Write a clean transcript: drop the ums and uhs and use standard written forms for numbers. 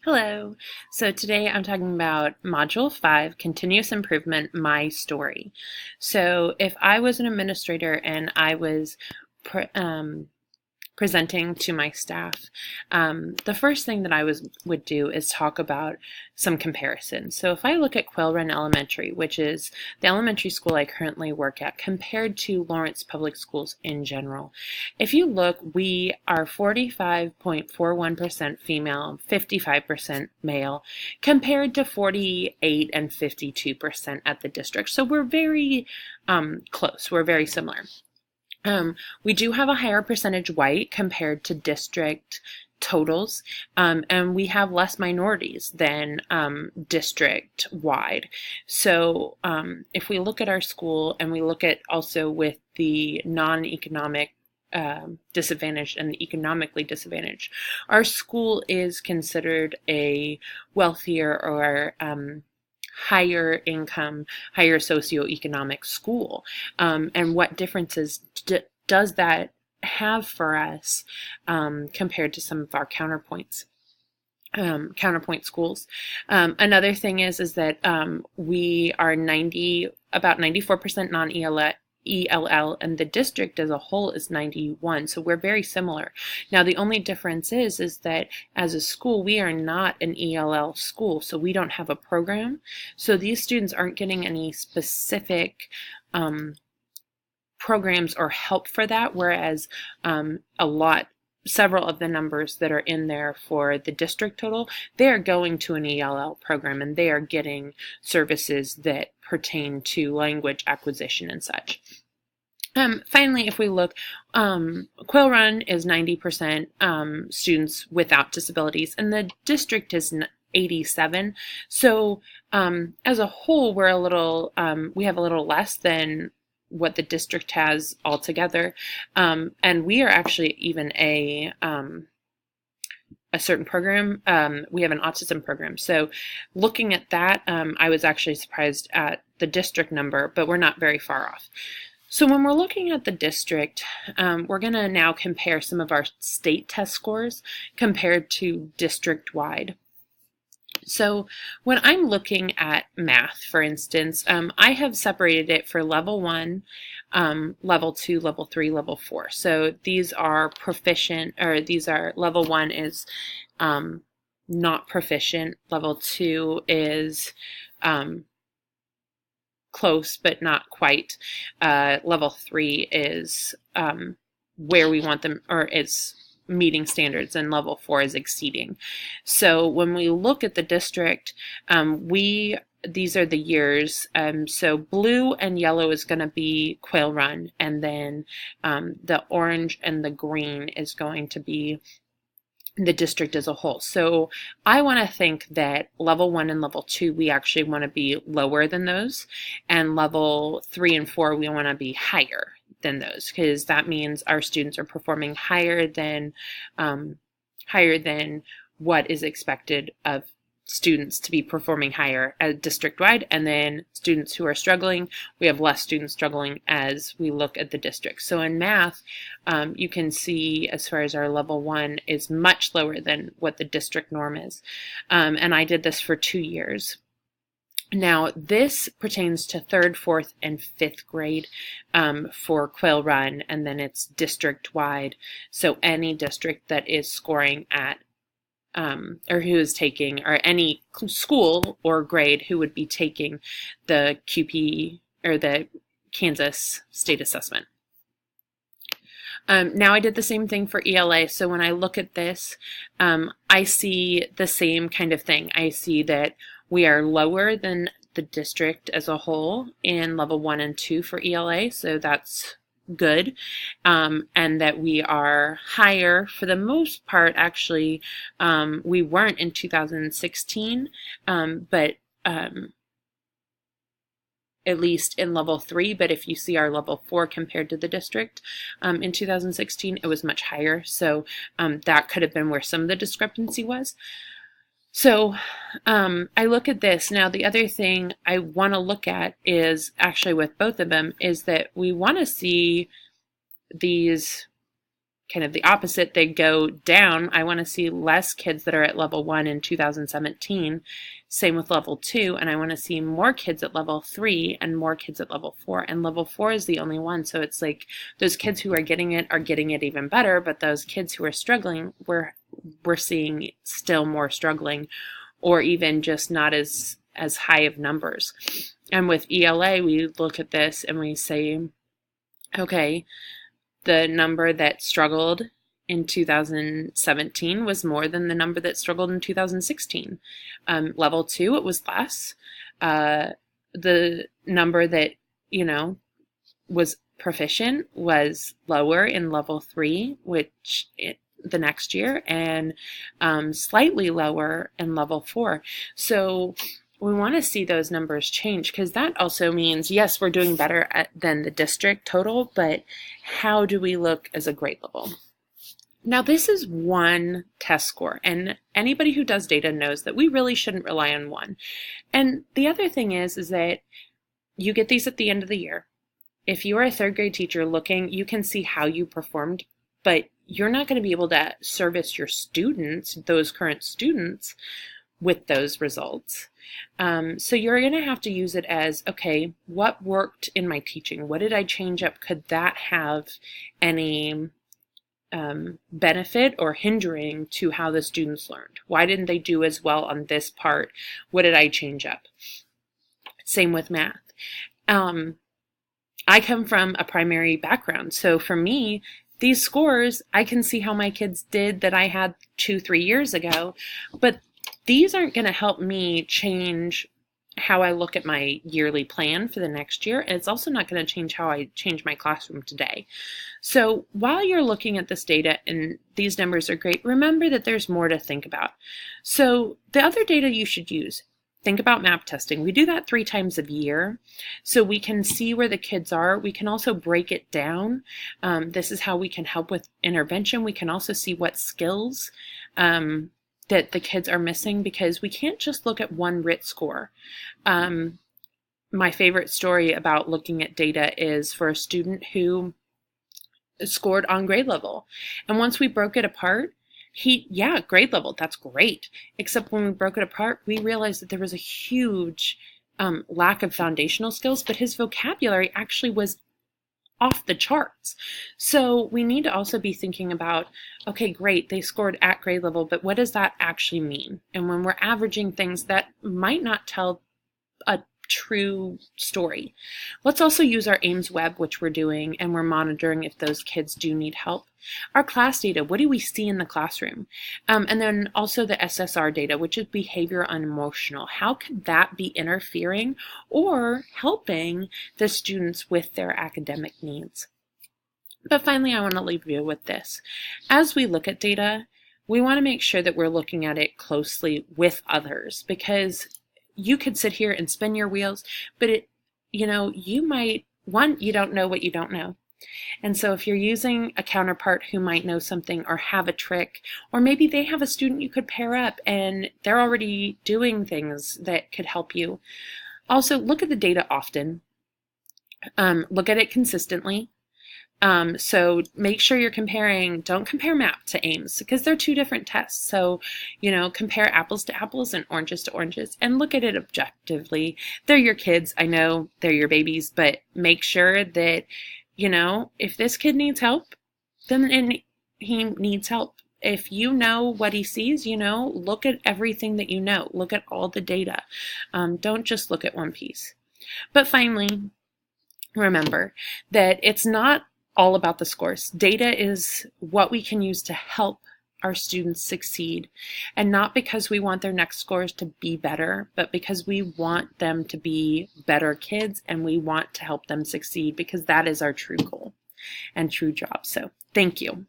Hello. So today I'm talking about Module 5, Continuous Improvement, My Story. So if I was an administrator and I was pre presenting to my staff, the first thing that I would do is talk about some comparisons. So if I look at Quail Run Elementary, which is the elementary school I currently work at, compared to Lawrence Public Schools in general, if you look, we are 45.41% female, 55% male, compared to 48 and 52% at the district. So we're very close. We're very similar. We do have a higher percentage white compared to district totals, and we have less minorities than district wide. So if we look at our school and we look at also with the non-economic disadvantaged and the economically disadvantaged, our school is considered a wealthier or higher income, higher socioeconomic school. And what differences does that have for us compared to some of our counterpoint schools? Another thing is that we are about 94% non-ELL, and the district as a whole is 91, so we're very similar. Now the only difference is that as a school we are not an ELL school, so we don't have a program, so these students aren't getting any specific programs or help for that, whereas several of the numbers that are in there for the district total, they are going to an ELL program and they are getting services that pertain to language acquisition and such. Finally, if we look, Quail Run is 90% students without disabilities, and the district is 87. So as a whole, we have a little less than what the district has altogether, and we are actually even a certain program. We have an autism program. So looking at that, I was actually surprised at the district number, but we're not very far off. So when we're looking at the district, we're going to now compare some of our state test scores compared to district-wide. So when I'm looking at math, for instance, I have separated it for level 1, level 2, level 3, level 4. So these are proficient, or level 1 is not proficient, level 2 is close but not quite, level 3 is where we want them, or is meeting standards, and level 4 is exceeding. So when we look at the district, these are the years. So blue and yellow is going to be Quail Run, and then the orange and the green is going to be the district as a whole. So I want to think that level 1 and level 2, we actually want to be lower than those, and level 3 and 4, we want to be higher than those, because that means our students are performing higher than what is expected of students to be performing higher at district-wide, and then students who are struggling, we have less students struggling as we look at the district. So in math, you can see as far as our level 1 is much lower than what the district norm is, and I did this for 2 years. Now, this pertains to 3rd, 4th, and 5th grade for Quail Run, and then it's district-wide. So any district that is scoring at, or who is taking, or any school or grade who would be taking the QP, or the Kansas State Assessment. Now I did the same thing for ELA, so when I look at this, I see the same kind of thing. I see that we are lower than the district as a whole in level 1 and 2 for ELA, so that's good, and that we are higher for the most part. Actually, we weren't in 2016, but at least in level 3, but if you see our level 4 compared to the district in 2016, it was much higher, so that could have been where some of the discrepancy was. So I look at this. Now the other thing I want to look at is, actually with both of them, is that we want to see these kind of the opposite. They go down. I want to see less kids that are at level 1 in 2017. Same with level 2. And I want to see more kids at level 3 and more kids at level 4. And level 4 is the only one. So it's like those kids who are getting it even better. But those kids who are struggling, we're seeing still more struggling, or even just not as high of numbers. And with ELA, we look at this and we say, okay, the number that struggled in 2017 was more than the number that struggled in 2016. Level 2, it was less. The number that, was proficient was lower in level 3, the next year, and slightly lower in level 4. So we want to see those numbers change, because that also means, yes, we're doing better than the district total, but how do we look as a grade level? Now, this is one test score, and anybody who does data knows that we really shouldn't rely on one. And the other thing is that you get these at the end of the year. If you are a third grade teacher looking, you can see how you performed, but you're not going to be able to service your students, those current students, with those results. So you're going to have to use it as, okay, what worked in my teaching? What did I change up? Could that have any benefit or hindering to how the students learned? Why didn't they do as well on this part? What did I change up? Same with math. I come from a primary background. So for me, these scores, I can see how my kids did that I had 2-3 years ago, but these aren't going to help me change how I look at my yearly plan for the next year. And it's also not going to change how I change my classroom today. So while you're looking at this data and these numbers are great, remember that there's more to think about. So the other data you should use, think about map testing. We do that 3 times a year, so we can see where the kids are. We can also break it down. This is how we can help with intervention. We can also see what skills that the kids are missing, because we can't just look at one RIT score. My favorite story about looking at data is for a student who scored on grade level. And once we broke it apart, grade level, that's great. Except when we broke it apart, we realized that there was a huge lack of foundational skills, but his vocabulary actually was off the charts. So we need to also be thinking about, okay, great, they scored at grade level, but what does that actually mean? And when we're averaging things, that might not tell a true story. Let's also use our Ames web, which we're doing, and we're monitoring if those kids do need help. Our class data, what do we see in the classroom? And then also the SSR data, which is behavior and emotional. How could that be interfering or helping the students with their academic needs? But finally, I want to leave you with this. As we look at data, we want to make sure that we're looking at it closely with others, because you could sit here and spin your wheels, but you don't know what you don't know. And so if you're using a counterpart who might know something or have a trick, or maybe they have a student you could pair up and they're already doing things that could help you. Also, look at the data often. Look at it consistently. So make sure you're comparing, don't compare MAP to Ames, because they're 2 different tests. So, compare apples to apples and oranges to oranges, and look at it objectively. They're your kids. I know they're your babies, but make sure that, if this kid needs help, then he needs help. If you know what he sees, look at everything that you know. Look at all the data. Don't just look at one piece. But finally, remember that it's not all about the scores. Data is what we can use to help our students succeed, and not because we want their next scores to be better, but because we want them to be better kids and we want to help them succeed, because that is our true goal and true job. So thank you.